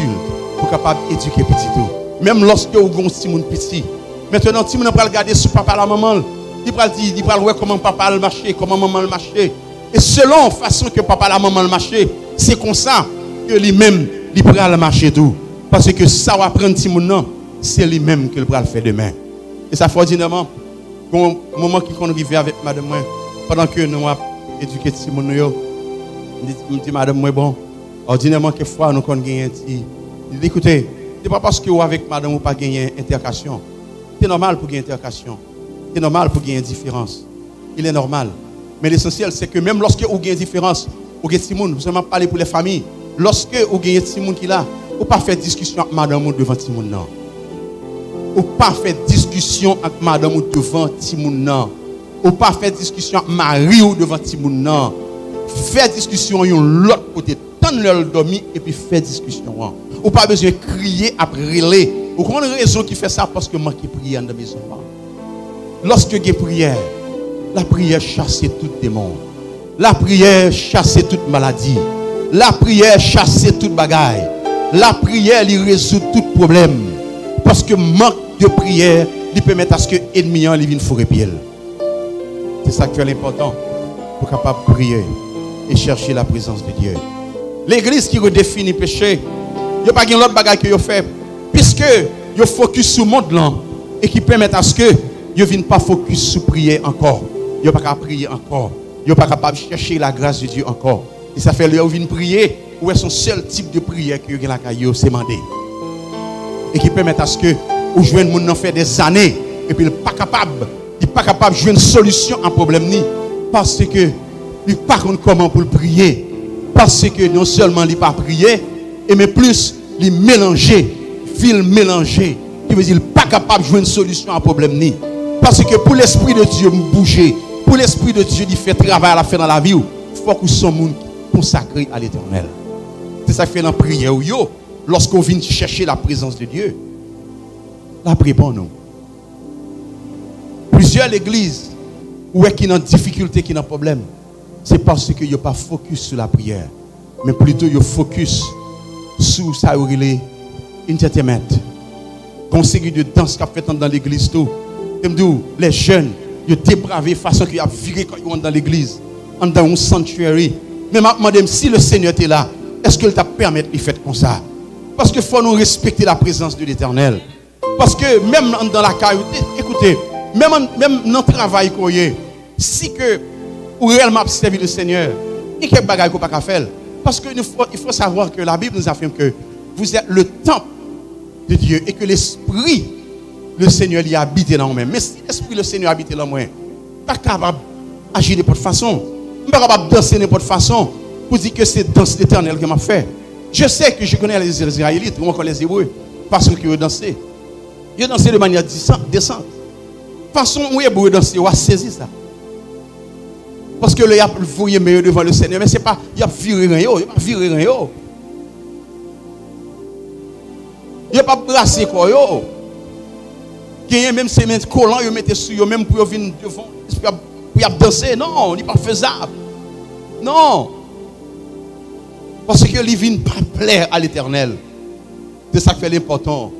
pour capable d'éduquer petit tout. Même lorsque vous avez un petit monde petit, maintenant si vous ne pas regarder sur papa la maman, il va dire, il va voir comment papa le marché, comment maman le marché. Et selon la façon que papa la maman le marché, c'est comme ça que lui-même il va le marcher tout. Parce que ça va prendre petit monde, c'est lui-même qui va le faire demain. Et ça fait ordinairement, au moment qu'on vivait avec madame, pendant que nous avons éduqué petit monde, je dis madame, bon, ordinairement, quelquefois nous avons gagné un petit. Écoutez, ce n'est pas parce que vous avec madame vous pas gagné intercation. C'est normal pour gagner intercation. C'est normal pour gagner différence. Il est normal. Mais l'essentiel, c'est que même lorsque vous gagnez différence, vous gagnez Timoun, vous seulement parler pour les familles. Lorsque vous gagnez Timoun qui là, vous pas faire discussion avec madame devant Timoun non. Vous pas faire discussion avec madame devant Timoun non. Vous pas faire discussion avec Marie devant Timoun non. Faire discussion sur l'autre côté, tendre leur dormir et puis faire discussion. Ou pas besoin de crier après relais. Vous comprenez la raison qui fait ça parce que manque de prière dans la maison. Lorsque il y a prière, la prière chasse tout démon. La prière chasse toute maladie. La prière chasse toute bagaille. La prière lui résout tout problème. Parce que manque de prière lui permet à ce que l'ennemi vienne fourrer pied. C'est ça qui est important pour capable de prier et chercher la présence de Dieu. L'église qui redéfinit le péché, il n'y a pas d'autre bagaille que vous faites. Puisque vous focus sur le monde là, et qui permet à ce que vous ne viennent pas focus sur prier encore. Vous n'avez pas qu'à prier encore. Vous n'êtes pas capable de chercher la grâce de Dieu encore. Et ça fait que vous venez prier, ou est son seul type de prière que vous avez c'est demander. Et qui permet à ce que vous jouez le monde fait des années, et puis il n'est pas capable de jouer une solution à un problème ni. Parce que il n'est pas comment pour le prier. Parce que non seulement il n'est pas prier, mais plus il mélanger, vil mélanger. Qui veut dire qu'il n'est pas capable de jouer une solution à un problème ni. Parce que pour l'Esprit de Dieu bouger, pour l'Esprit de Dieu il fait travail à la fin dans la vie, il faut que son monde consacré à l'Éternel. C'est ça qui fait dans la prière. Lorsqu'on vient chercher la présence de Dieu, la prière pour nous. Plusieurs églises où est qui ont difficulté, qui ont problème, c'est parce qu'il n'y a pas focus sur la prière, mais plutôt il y a focus sur ça où il est entertainment. Conseil de danse qu'a fait dans l'église tout. Les jeunes, ils ont dépravé de façon qu'ils ont viré quand ils sont dans l'église, dans un sanctuary. Mais madame, si le Seigneur est là, est-ce qu'il t'a permis de faire comme ça? Parce qu'il faut nous respecter la présence de l'Éternel. Parce que même dans la carrière, écoutez, même dans le travail qu'on y est, si que ou réellement servir le Seigneur, il y a quelques bagages qu'on ne peut pas faire. Parce qu'il faut savoir que la Bible nous affirme que vous êtes le temple de Dieu et que l'Esprit, le Seigneur, y habite dans moi. Mais si l'Esprit, le Seigneur habite dans moi, pas capable d'agir de n'importe façon, pas capable de danser de n'importe façon, pour dire que c'est danse l'Éternel qui m'a fait. Je sais que je connais les Israélites, ou encore les Hébreux, façon qu'ils ont dansé. Ils ont dansé de manière décente. Façon où les Hébreux dansé, on a saisi ça. Parce que le y a voyé meilleur devant le Seigneur, mais c'est pas, il a viré rien, il a pas viré rien. Il a pas brassé quoi yo. Qui même ces mains collants, ils mettent sur eux même pour venir devant, pour danser. Non, il n'est pas faisable. Non. Parce que les vins pas plaire à l'Éternel. C'est ça qui fait l'important.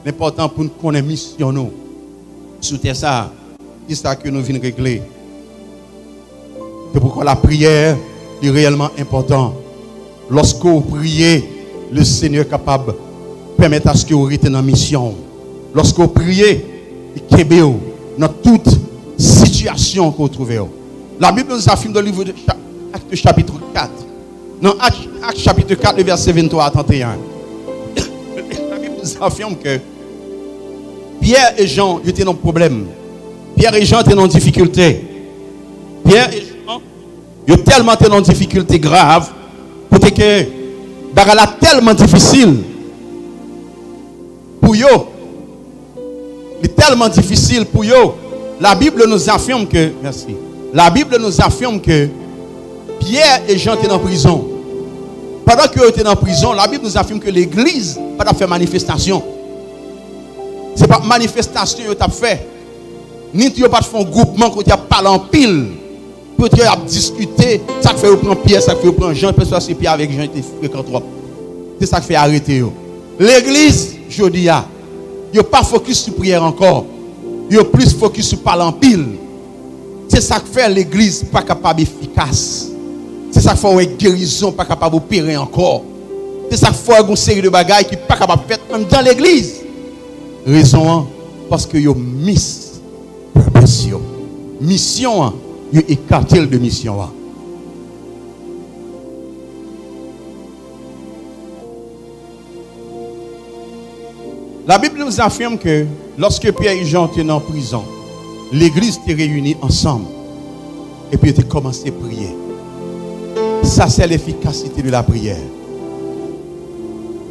L'important pour nous connaître mission nous. Sous ça, c'est ça que nous venons régler. C'est pourquoi la prière est réellement importante. Lorsque vous priez, le Seigneur est capable de permettre à ce que vous restez dans la mission. Lorsque vous priez, il est dans toute situation que vous trouvez. La Bible nous affirme dans le livre de Actes chapitre 4. Dans Actes chapitre 4, le verset 23 à 31. La Bible nous affirme que Pierre et Jean étaient dans un problème. Pierre et Jean étaient dans une difficulté. Pierre et Jean étaient tellement dans une difficulté grave pour que la tellement difficile pour eux. C'est tellement difficile pour eux. La Bible nous affirme que, merci. La Bible nous affirme que Pierre et Jean étaient en prison. Pendant qu'ils étaient en prison, la Bible nous affirme que l'église n'a pas fait manifestation. Ce n'est pas manifestation que tu as fait. Ni tu n'as pas fait un groupement que tu as parlé en pile. Pour tu as discuté. Ça fait prendre Pierre, ça fait prendre Jean. Parce que c'est Pierre avec Jean qui fréquent trop. C'est ça qui fait arrêter. L'église, je dis, il n'y a pas focus sur prière encore. Il y a plus focus sur parler en pile. C'est ça qui fait l'église pas capable efficace. C'est ça qui fait une guérison pas capable d'opérer encore. C'est ça qui fait une série de bagailles qui pas capable de faire dans l'église. Raison, parce que yo miss purpose. Mission, yo écarté de mission. La Bible nous affirme que lorsque Pierre et Jean étaient en prison, l'église était réunie ensemble et puis était commencé à prier. Ça, c'est l'efficacité de la prière.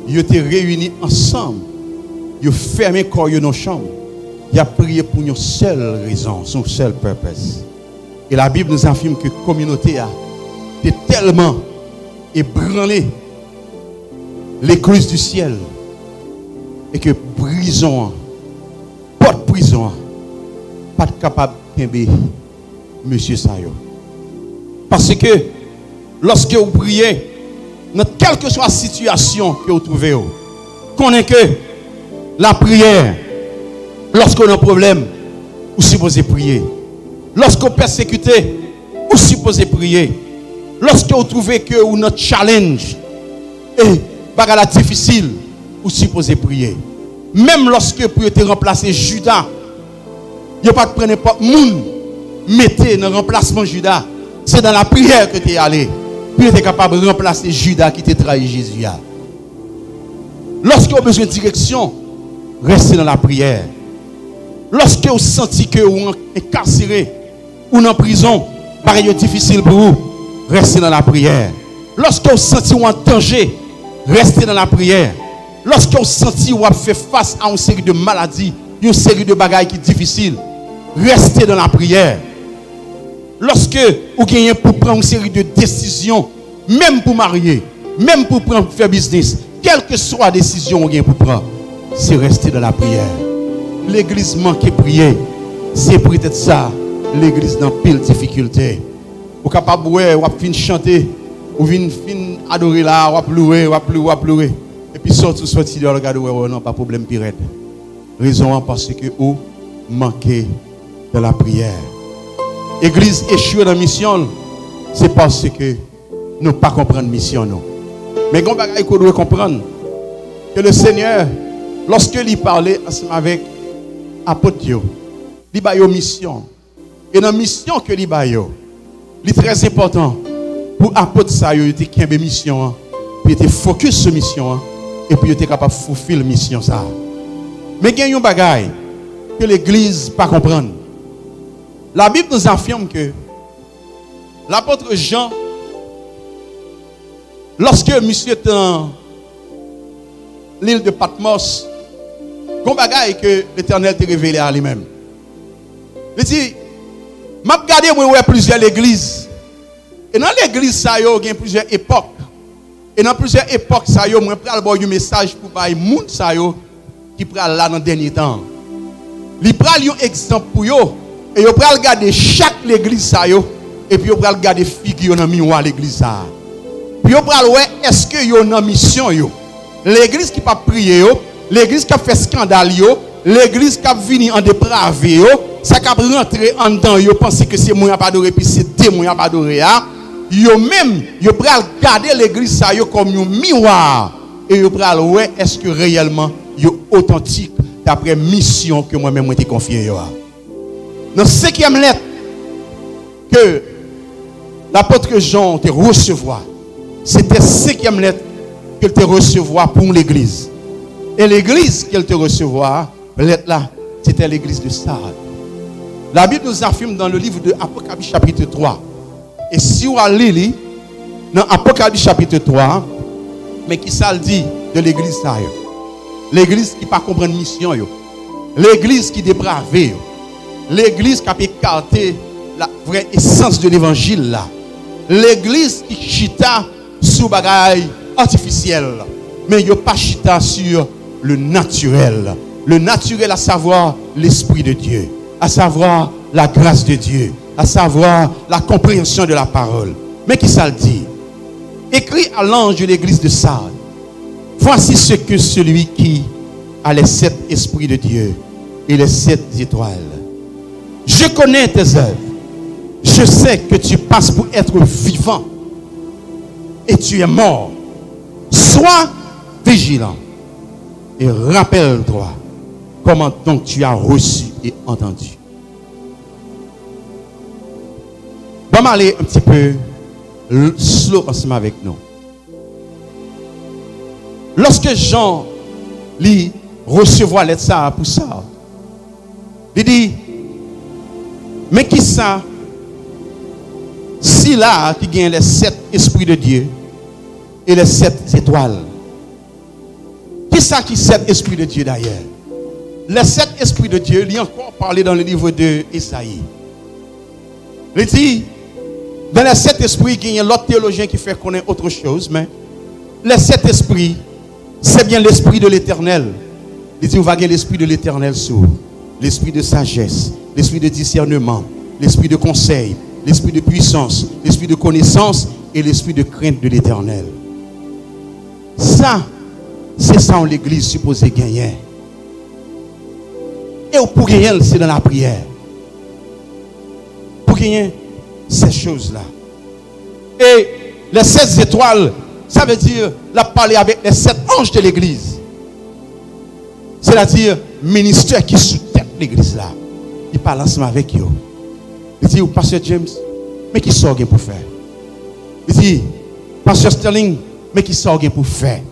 Ils étaient réunis ensemble. Ils ont fermé le corps dans nos chambres. Ils ont prié pour une seule raison, son seul purpose. Et la Bible nous affirme que la communauté a été tellement ébranlée l'église du ciel et que prison, pas de prison, pas capable de tomber monsieur Sayo. Parce que lorsque vous priez, dans quelle que soit la situation que vous trouvez, connaissez que la prière, lorsqu'on a un problème, vous supposez prier. Lorsqu'on est persécuté, vous supposez prier. Lorsque vous trouvez que vous avez un challenge et bagarre difficile, vous supposez prier. Même lorsque vous pouvez remplacer Judas, vous ne prenez pas de monde, mettez dans le remplacement Judas. C'est dans la prière que tu es allé. Puis tu es capable de remplacer Judas qui t'a trahi Jésus. Lorsque vous avez besoin de direction, restez dans la prière. Lorsque vous sentez que vous êtes incarcéré ou en prison, pareil difficile pour vous, restez dans la prière. Lorsque vous sentez en danger, restez dans la prière. Lorsque vous sentez que vous faites face à une série de maladies, une série de bagailles qui sont difficiles, restez dans la prière. Lorsque vous gagnez pour prendre une série de décisions, même pour marier, même pour faire business, quelle que soit la décision que vous gagnez pour prendre, c'est rester dans la prière. L'église manque de prier. C'est peut-être ça, l'église dans pile difficulté. Vous êtes capable de chanter, vous venez adorer là, vous pleurer. Et puis sortir de regarder, non, pas de problème, pirate. Raison parce que vous manquez de la prière. L'église échouée dans la mission, c'est parce que nous ne pas comprendre la mission. Non. Mais qu'on doit comprendre que le Seigneur, lorsqu'il parlait ensemble avec l'apôtre, il a une mission. Et dans la mission que il a, c'est très important pour l'apôtre, il était une mission, puis il était focus sur la mission, et puis il était capable de fulfiller la mission. Mais il y a une bagaille que l'église ne pas comprendre. La Bible nous affirme que l'apôtre Jean, lorsque monsieur était dans l'île de Patmos, il y a un bagaille que l'Éternel t'a révélé à lui-même. Il dit, je regarde plusieurs églises. Et dans l'église, il y a plusieurs époques. Et dans plusieurs époques, je vais avoir un message pour les gens qui prennent là dans le dernier temps. Il prend un exemple pour eux. Et vous pouvez regarder chaque église et puis vous pouvez regarder figure dans miroir l'église. Puis vous pouvez voir est-ce que vous avez une mission. L'église qui n'a pas prié, l'église qui a fait scandale, l'église qui a venu en dépravé, ça qui a rentré en dedans, vous pensez que c'est moi qui pas adoré, puis c'est démon qui pas adoré. Vous même, vous pouvez regarder l'église comme un miroir. Et vous pouvez voir est-ce que réellement vous êtes authentique d'après la mission que moi-même j'ai confiée. Dans la 5e lettre que l'apôtre Jean te recevoir, c'était la 5e lettre qu'elle te recevoir pour l'église. Et l'église qu'elle te recevoir, lettre là, c'était l'église de Sardes. La Bible nous affirme dans le livre de Apocalypse chapitre 3. Et si vous allez dans Apocalypse chapitre 3, mais qui ça le dit de l'église ça, l'église qui ne pas comprendre mission, l'église qui dépravée, l'église qui a écarté la vraie essence de l'évangile là. l'église qui chita sous bagaille artificiel. Mais il n'y a pas chita sur le naturel. Le naturel, à savoir l'Esprit de Dieu, à savoir la grâce de Dieu, à savoir la compréhension de la parole. Mais qui ça le dit? Écrit à l'ange de l'église de Sardes. Voici ce que celui qui a les 7 esprits de Dieu et les 7 étoiles. Je connais tes œuvres. Je sais que tu passes pour être vivant et tu es mort. Sois vigilant et rappelle-toi comment donc tu as reçu et entendu. On va aller un petit peu slow ensemble avec nous. Lorsque Jean lit recevoir l'aide ça pour ça, il dit, mais qui ça? Si là qui gagne les 7 esprits de Dieu et les 7 étoiles. Qui ça qui 7 esprits de Dieu d'ailleurs? Les 7 esprits de Dieu, il y a encore parlé dans le livre de Isaïe. Il dit, dans les 7 esprits, il y a l'autre théologien qui fait connaître autre chose, mais les 7 esprits, c'est bien l'esprit de l'éternel. Il dit, on va gagner l'esprit de l'éternel sur l'esprit de sagesse, l'esprit de discernement, l'esprit de conseil, l'esprit de puissance, l'esprit de connaissance et l'esprit de crainte de l'éternel. Ça, c'est ça où l'église supposée gagner. Et pour gagner, c'est dans la prière. Pour gagner ces choses-là. Et les 7 étoiles, ça veut dire la parler avec les 7 anges de l'église. C'est-à-dire, ministère qui soutient l'église là. Il parle ensemble avec eux. Il dit, Pasteur James, mais qui sort pour faire? Il dit, Pasteur Sterling, mais qui sort pour faire?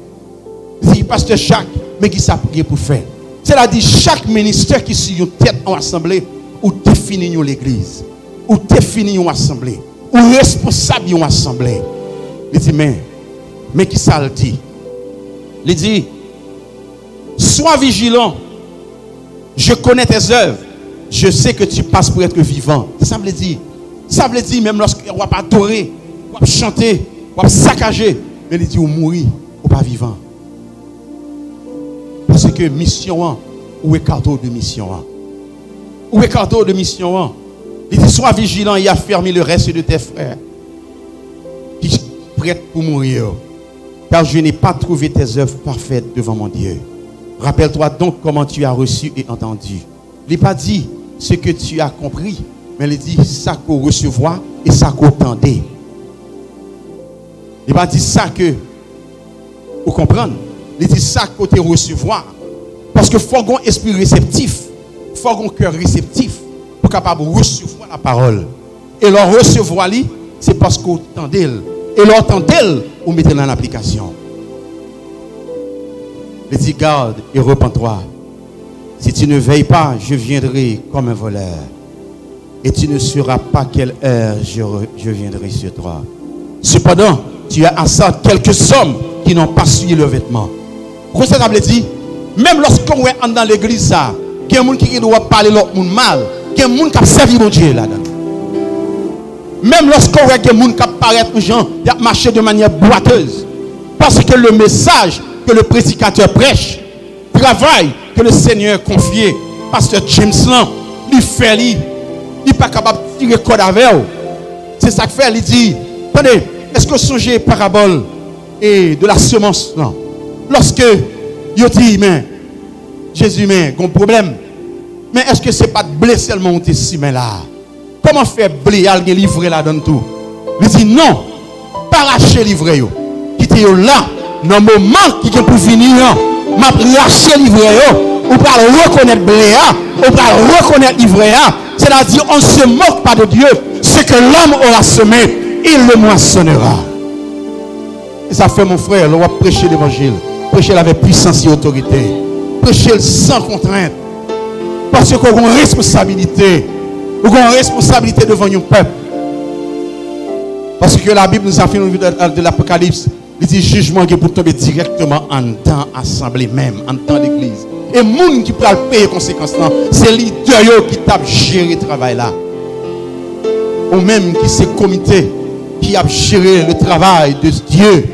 Il dit, Pasteur Jacques, mais qui s'appuie pour faire? C'est-à-dire, chaque ministère qui est sur tête en assemblée, ou définit l'église, ou définit une assemblée, ou responsable d'une assemblée. Il dit, mais qui ça le dit? Il dit, sois vigilant, je connais tes œuvres, je sais que tu passes pour être vivant. Ça veut dire, même lorsqu'on va pas adorer, on va chanter, on va saccager, mais il dit, ou mourir, ou pas vivant. Parce que mission, ou est cadeau de mission. Où est cadeau de mission? Il dit, sois vigilant et affermis le reste de tes frères qui sont prêts pour mourir. Car je n'ai pas trouvé tes œuvres parfaites devant mon Dieu. Rappelle-toi donc comment tu as reçu et entendu. Il n'a pas dit ce que tu as compris, mais il dit ça qu'on recevoir et ça qu'on entendait. Il n'a pas dit ça que vous comprenez. Il dit ça qu'on te recevoir. Parce que faut qu'on esprit réceptif, faut qu'on cœur réceptif pour capable de recevoir la parole. Et leur recevoir, c'est parce qu'on entendait. Et leur entendait, on mettait dans l'application. Il dit, garde et repens-toi. Si tu ne veilles pas, je viendrai comme un voleur. Et tu ne sauras pas quelle heure je viendrai sur toi. Cependant, tu as à ça quelques hommes qui n'ont pas suivi le vêtement. Pourquoi ça veut dire? Même lorsqu'on est dans l'église, il y a des gens qui doivent parler l'autre monde mal. Il y a des gens qui servent mon Dieu là-dedans. Même lorsqu'on voit des gens qui apparaissent aux gens, ils ont marché de manière boiteuse. Parce que le message que le prédicateur prêche, travail que le Seigneur confié, Pasteur James Lan, il fait, il n'est pas capable de tirer code avec vous. C'est ça qu'il fait, il dit, attendez, est-ce que vous songez parabole et de la semence? Non. Lorsque il dit, mais Jésus, mais il y a un problème. Mais est-ce que ce n'est pas de blé seulement où tu es mais là? Comment faire blé à livrer là dans tout? Il dit non, pas lâcher livrer. Quittez là, dans le moment qui est pour finir, m'a lâché livrer. On va reconnaître blé, on va reconnaître livrer. C'est-à-dire, on ne se moque pas de Dieu. Ce que l'homme aura semé, il le moissonnera. Et ça fait, mon frère, on va prêcher l'évangile. Prêcher avec puissance et autorité. Prêcher sans contrainte. Parce qu'on a une responsabilité. On a une responsabilité devant un peuple. Parce que la Bible nous a fait de l'Apocalypse. Il dit jugement qui est pour tomber directement en temps assemblée même, en temps d'église. Et les gens qui peuvent payer les conséquences, c'est les leaders qui tapent gérer le travail là. Ou même qui c'est comité qui a géré le travail de Dieu,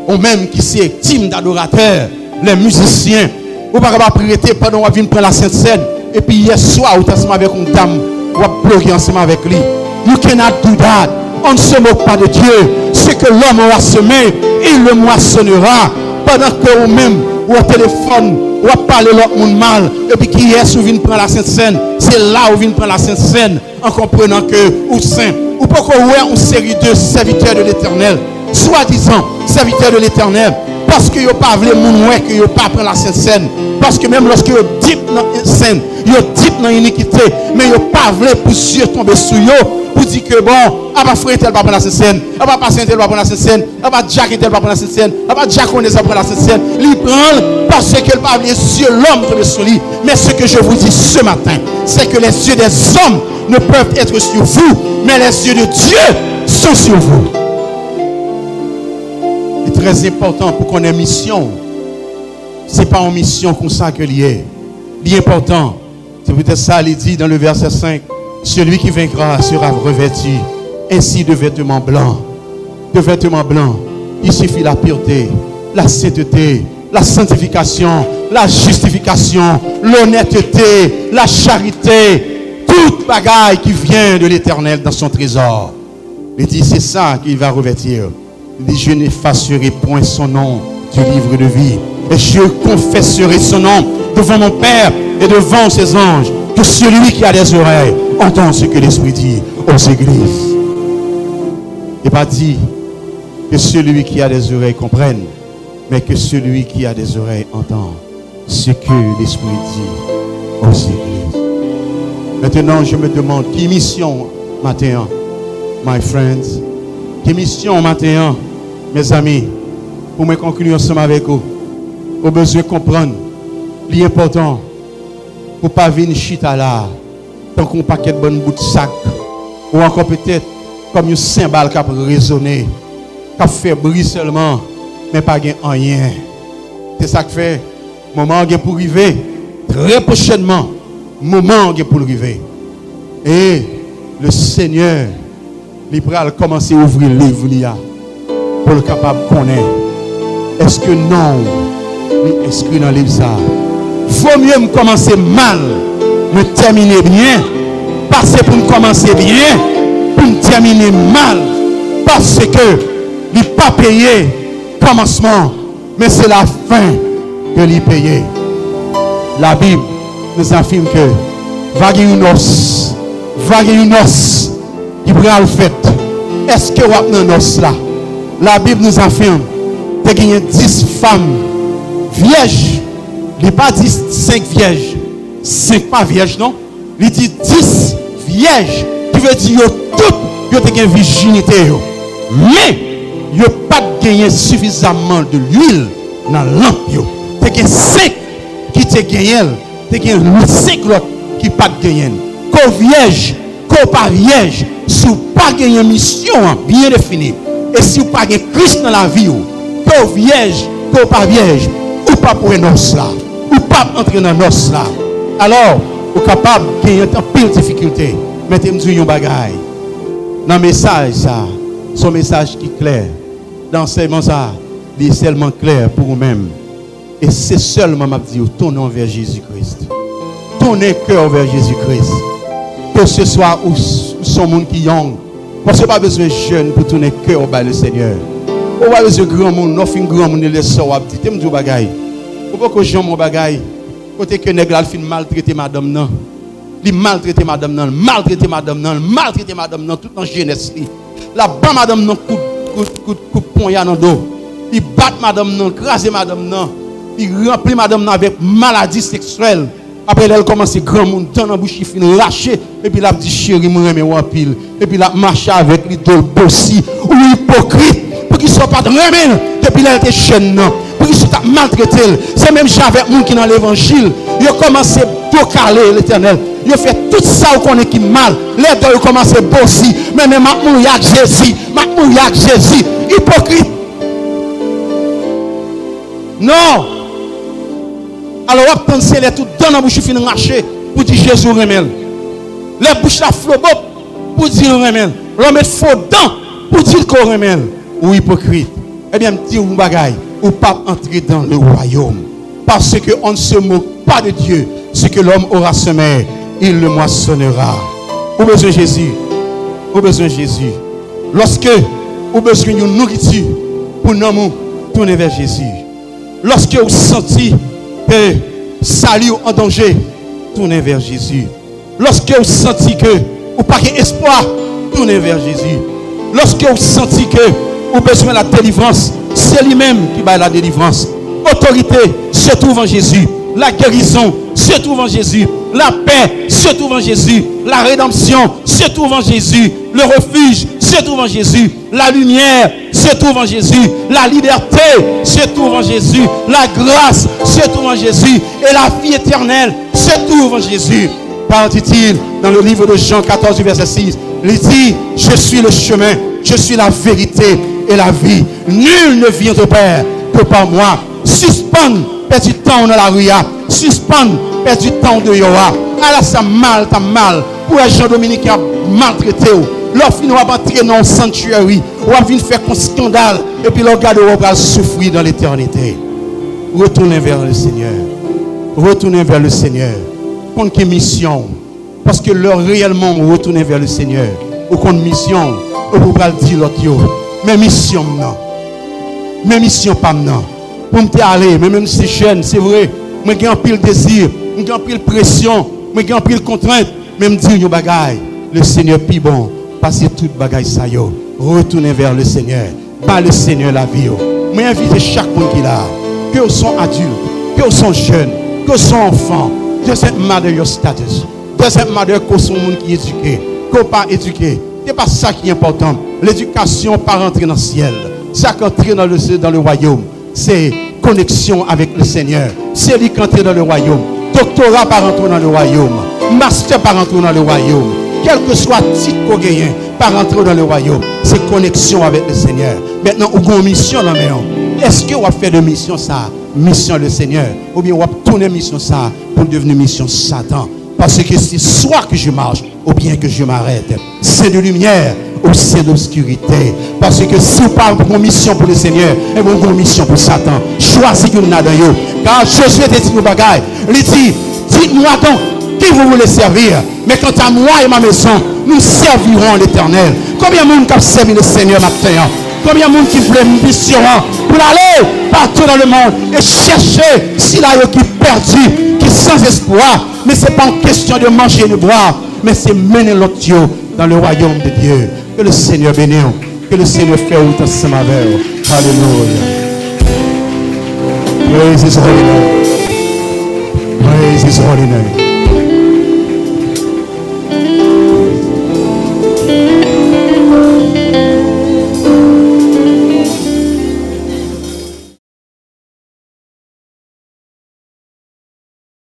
ou même qui c'est team d'adorateurs, les musiciens, ou pas capable de prêter pendant qu'on vient prendre la Sainte Seine, et puis hier soir, ou ensemble avec une dame, ou à bloquer ensemble avec lui. You cannot do that. On ne se moque pas de Dieu. Ce que l'homme aura semé, il le moissonnera. Pendant que vous-même, ou au téléphone, ou à parler l'autre monde mal, et puis qui est, vous venez prendre la Sainte Seine, c'est là où vous venez prendre la Sainte Seine, en comprenant que, ou saint, ou pas qu'on voit une série de serviteurs de l'Éternel, soi-disant serviteurs de l'Éternel, parce que vous n'avez pas voulu que vous n'avez pas prendre la Sainte Seine, parce que même lorsque vous dites dans la scène, vous dites dans l'iniquité, mais vous n'avez pas voulu pour Dieu tomber sur vous, pour dire que bon, on va frère tel pas prendre la Sainte Seine, on va passer tel pas prendre la Sainte Seine, on va Jack tel pas prendre la Sainte Seine, on va Jack on est pas prendre la Sainte Seine, il prend parce que le pas les yeux l'homme tomber sur lui. Mais ce que je vous dis ce matin, c'est que les yeux des hommes ne peuvent être sur vous, mais les yeux de Dieu sont sur vous. C'est très important pour qu'on ait mission. Ce n'est pas en mission qu'on sait que lié. L'important, c'est peut-être ça, il dit dans le verset 5, celui qui vaincra sera revêtu ainsi de vêtements blancs. De vêtements blancs. Il suffit la pureté, la sainteté, la sanctification, la justification, l'honnêteté, la charité, toute bagaille qui vient de l'Éternel dans son trésor. Il dit, c'est ça qu'il va revêtir. Il dit, je n'effacerai point son nom du livre de vie. Et je confesserai son nom devant mon Père et devant ses anges. Que celui qui a des oreilles entend ce que l'Esprit dit aux églises. Il n'a pas dit que celui qui a des oreilles comprenne, mais que celui qui a des oreilles entend ce que l'Esprit dit aux églises. Maintenant, je me demande, qui mission matin, my friends? Qui mission matin, mes amis, pour me conclure ensemble avec vous? Au besoin de comprendre l'important pour ne pas venir chita là, tant qu'on paquet de bonnes bouts de sac, ou encore peut-être comme un cymbale qui a résonné, qui a fait bruit seulement, mais pas rien. C'est ça que fait, moment pour arriver, très prochainement, moment pour arriver. Et le Seigneur, il va commencer à ouvrir le livre pour le capable de connaître. Est-ce que non, il inscrit dans le livre ça? Vaut mieux me commencer mal, me terminer bien, passer pour me commencer bien, pour me terminer mal, parce que il n'est pas payé commencement, mais c'est la fin que l'il payé. La Bible nous affirme que vague une os qui prend le fait. Est-ce que vous avez un os là? La Bible nous affirme qu'il y a 10 femmes vierges. Il n'est pas dit 5 vierges. 5 pas vierges, non? Il dit 10 vierges. Qui veut dire que toutes ont une virginité. Mais il n'y a pas gagné suffisamment de l'huile dans la lampe. Il y a 5 qui te gagnent. Il y a 5 autres qui pas gagné. Qu'au vierge, qu'au pas vierge, si vous n'avez pas gagné une mission bien définie, et si vous n'avez pas gagné Christ dans la vie, qu'au vierge, qu'au pas vierge, ou pas pour un os là, ou pas entrer dans un os là, alors vous êtes capable de gagner en pile difficulté. Mettez-moi un bagaille. Dans le message, ça, son message qui est clair. Dans l'enseignement, ça, il est seulement clair pour vous-même. Et c'est seulement, m'a dit, tournez vers Jésus-Christ. Tournez cœur vers Jésus-Christ. Que ce soit où son monde qui est young. Parce que pas besoin de jeunes pour tourner cœur au bas le Seigneur. On va besoin de grand monde, non fin grand monde, les soeurs, dit, t'aimes du bagaille. Faut pas que j'aime mon bagaille. Côté que nègre al fin maltraiter madame non. Il maltraiter madame non, maltraiter madame non tout en jeunesse li. La ban madame non coup de poignard dans dos. Il bat madame non, craser madame non. Il remplit madame non avec maladie sexuelle. Après elle commence grand monde dans la bouche fin lâcher et puis la dit chérie moi aimer en pile et puis la marche avec l'idole bossi ou hypocrite pour qu'il soit pas de remen depuis elle était jeune non. Pour qu'il soit maltraité. C'est même avec monde qui dans l'évangile, il a commencé à caler l'Éternel. Il a fait tout ça qu'on est qui mal. Les deux ont commencé à bosser. Mais maintenant, il y a Jésus. Hypocrite. Non. Alors, on pense les tout dans la bouche fin marcher pour dire Jésus remel. Les bouches la flobop pour dire remel. On met faux dents pour dire qu'on remet ou hypocrite, eh bien, me dire un bagaille, ou pas entrer dans le royaume. Parce qu'on ne se moque pas de Dieu. Ce que l'homme aura semé, il le moissonnera. Ou besoin de Jésus. Ou besoin de Jésus. Lorsque vous avez besoin de nourriture pour nous tourner vers Jésus. Lorsque vous sentez que salut en danger, tournez vers Jésus. Lorsque vous sentez que vous n'avez pas d'espoir, tournez vers Jésus. Lorsque vous sentez que vous avez besoin de la délivrance, c'est lui-même qui va la délivrance. Autorité se trouve en Jésus. La guérison se trouve en Jésus. La paix se trouve en Jésus. La rédemption se trouve en Jésus. Le refuge se trouve en Jésus. La lumière se trouve en Jésus. La liberté se trouve en Jésus. La grâce se trouve en Jésus. Et la vie éternelle se trouve en Jésus. Par dit-il dans le livre de Jean 14, verset 6, il dit, je suis le chemin, je suis la vérité et la vie. Nul ne vient au Père que par moi. Suspendre, perdre du temps dans la rue. Suspendre, perdre du temps de Yoa. Ah là, ça mal, t'as mal. Pour les gens dominicains qui ont maltraité. Lorsqu'ils vont entrer dans un sanctuaire, ou va venir faire un scandale. Et puis le regard va souffrir dans l'éternité. Retournez vers le Seigneur. Retournez vers le Seigneur. Pour une mission. Parce que leur réellement retourner vers le Seigneur. Ou qu'on mission. Ou pour dire l'autre. Mais mission non. Mais mission pas non. Pour me aller, mais même si jeune, c'est vrai, moi j'ai un pile désir, j'ai un pile pression, moi j'ai un pile contrainte, même dire yo bagaille, le Seigneur plus bon, passez toute bagaille ça yo, retournez vers le Seigneur, pas le Seigneur la vie yo. Moi invite chaque monde qui là, que vous sont adultes, que vous sont jeunes, que vous sont enfants, doesn't matter your status, doesn't matter que vous sont monde qui est éduqué, que vous pas éduqué, c'est pas ça qui est important. L'éducation pas rentrer dans le ciel, ça qu'entrer dans le royaume. C'est connexion avec le Seigneur. C'est lui qui entre dans le royaume. Doctorat par rentrer dans le royaume. Master par rentrer dans le royaume. Quel que soit le titre qu'on gagne, par rentrer dans le royaume. C'est connexion avec le Seigneur. Maintenant, on a une mission dans la main. Est-ce qu'on va faire de mission ça? Mission le Seigneur. Ou bien on va tourner mission ça pour devenir mission Satan. Parce que c'est soit que je marche, ou bien que je m'arrête. C'est de lumière. Ou c'est d'obscurité. Parce que si vous parlez de mission pour le Seigneur, et vous avez une mission pour Satan, choisis que nous n'avons pas. Car Josué te dit nos bagailles. Il dit, dites-moi donc qui vous voulez servir. Mais quant à moi et ma maison, nous servirons l'Éternel. Combien de monde qui a servi le Seigneur maintenant? Combien de monde qui voulait une mission pour aller partout dans le monde et chercher s'il y a qui est perdu, qui est sans espoir. Mais ce n'est pas une question de manger et de boire, mais c'est mener l'autre dans le royaume de Dieu. Que le Seigneur bénisse. Que le Seigneur fait où ensemble avec vous. Alléluia. Praise His holy name. Praise His holy name.